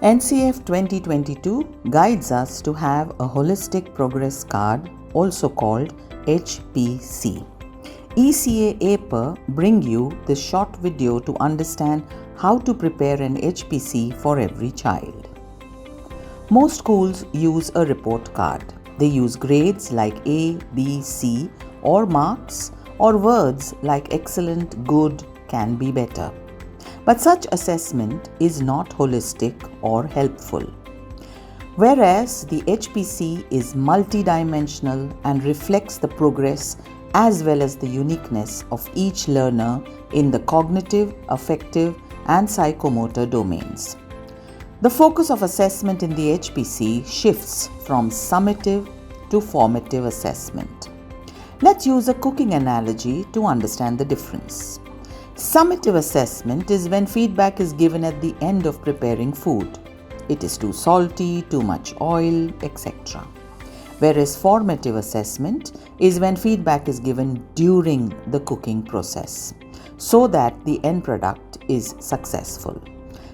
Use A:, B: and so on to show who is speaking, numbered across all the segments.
A: NCF 2022 guides us to have a Holistic Progress Card, also called HPC. ECA-APER bring you this short video to understand how to prepare an HPC for every child. Most schools use a report card. They use grades like A, B, C, or marks, or words like excellent, good, can be better. But such assessment is not holistic or helpful. Whereas the HPC is multidimensional and reflects the progress as well as the uniqueness of each learner in the cognitive, affective, and psychomotor domains. The focus of assessment in the HPC shifts from summative to formative assessment. Let's use a cooking analogy to understand the difference. Summative assessment is when feedback is given at the end of preparing food. It is too salty, too much oil, etc. Whereas formative assessment is when feedback is given during the cooking process, so that the end product is successful.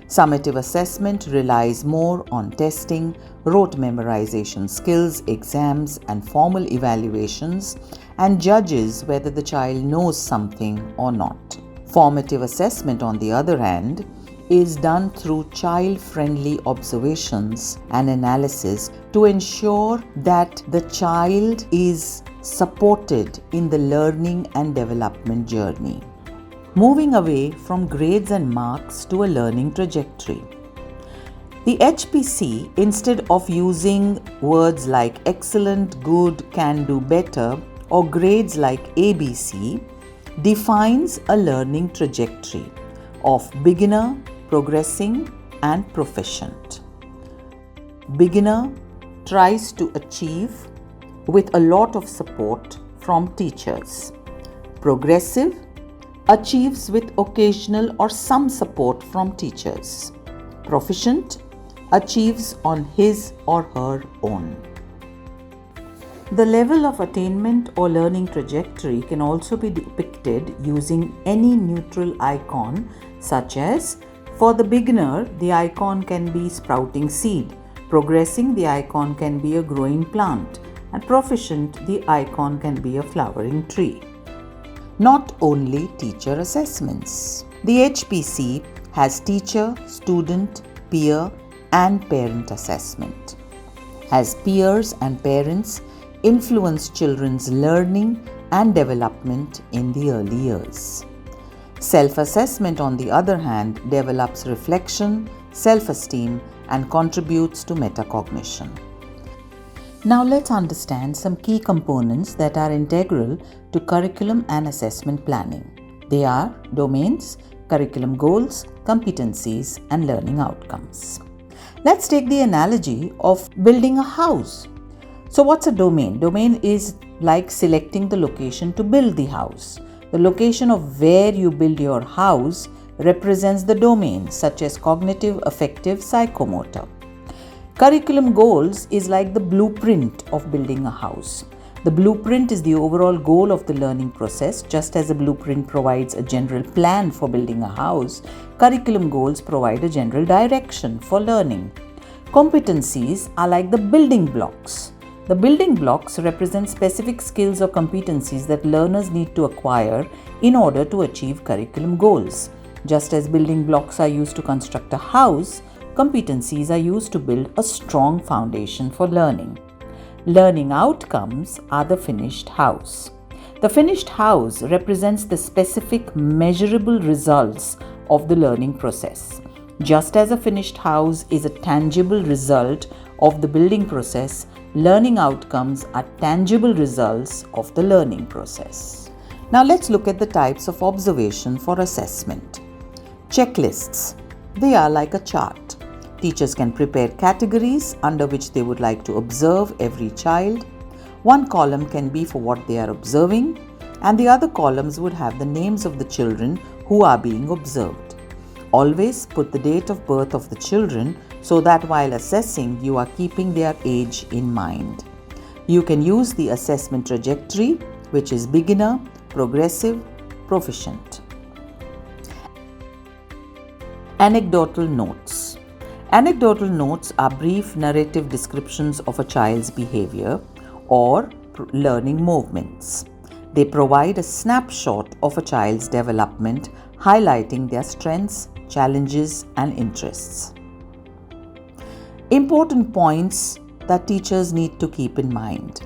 A: Summative assessment relies more on testing, rote memorization skills, exams, and formal evaluations, and judges whether the child knows something or not. Formative assessment, on the other hand, is done through child-friendly observations and analysis to ensure that the child is supported in the learning and development journey. Moving away from grades and marks to a learning trajectory. The HPC, instead of using words like excellent, good, can do better, or grades like ABC, defines a learning trajectory of beginner, progressing, and proficient. Beginner tries to achieve with a lot of support from teachers. Progressive achieves with occasional or some support from teachers. Proficient achieves on his or her own. The level of attainment or learning trajectory can also be depicted using any neutral icon, such as for the beginner, the icon can be sprouting seed, progressing, the icon can be a growing plant, and proficient, the icon can be a flowering tree. Not only teacher assessments. The HPC has teacher, student, peer, and parent assessment. As peers and parents influence children's learning and development in the early years. Self-assessment, on the other hand, develops reflection, self-esteem, and contributes to metacognition. Now let's understand some key components that are integral to curriculum and assessment planning. They are domains, curriculum goals, competencies, and learning outcomes. Let's take the analogy of building a house. So what's a domain? Domain is like selecting the location to build the house. The location of where you build your house represents the domain, such as cognitive, affective, psychomotor. Curriculum goals is like the blueprint of building a house. The blueprint is the overall goal of the learning process. Just as a blueprint provides a general plan for building a house, curriculum goals provide a general direction for learning. Competencies are like the building blocks. The building blocks represent specific skills or competencies that learners need to acquire in order to achieve curriculum goals. Just as building blocks are used to construct a house, competencies are used to build a strong foundation for learning. Learning outcomes are the finished house. The finished house represents the specific measurable results of the learning process. Just as a finished house is a tangible result of the building process, learning outcomes are tangible results of the learning process. Now let's look at the types of observation for assessment. Checklists. They are like a chart. Teachers can prepare categories under which they would like to observe every child. One column can be for what they are observing, and the other columns would have the names of the children who are being observed. Always put the date of birth of the children so that while assessing, you are keeping their age in mind. You can use the assessment trajectory, which is beginner, progressive, proficient. Anecdotal notes. Anecdotal notes are brief narrative descriptions of a child's behavior or learning movements. They provide a snapshot of a child's development, highlighting their strengths, challenges, and interests. Important points that teachers need to keep in mind.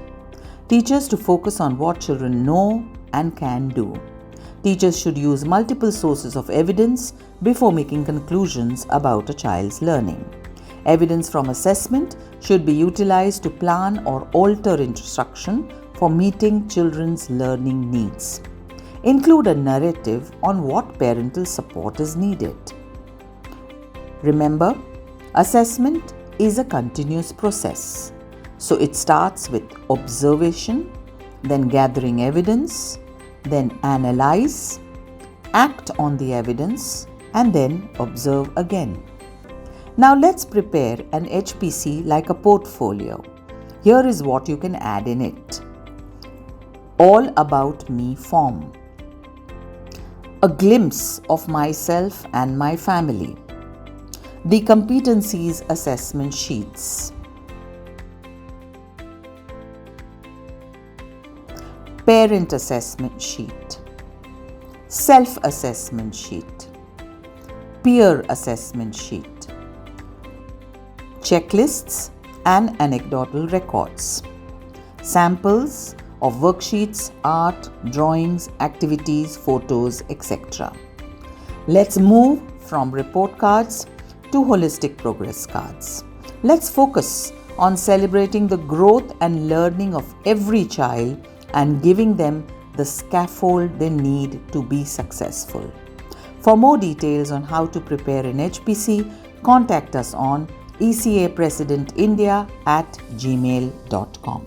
A: Teachers to focus on what children know and can do. Teachers should use multiple sources of evidence before making conclusions about a child's learning. Evidence from assessment should be utilized to plan or alter instruction for meeting children's learning needs. Include a narrative on what parental support is needed. Remember, assessment is a continuous process. So it starts with observation, then gathering evidence, then analyze, act on the evidence, and then observe again. Now let's prepare an HPC like a portfolio. Here is what you can add in it. All about me form. A glimpse of myself and my family. The competencies assessment sheets. Parent assessment sheet, self-assessment sheet, peer assessment sheet, checklists and anecdotal records, samples of worksheets, art, drawings, activities, photos, etc. Let's move from report cards to holistic progress cards. Let's focus on celebrating the growth and learning of every child and giving them the scaffold they need to be successful. For more details on how to prepare an HPC, contact us on ecapresidentindia@gmail.com.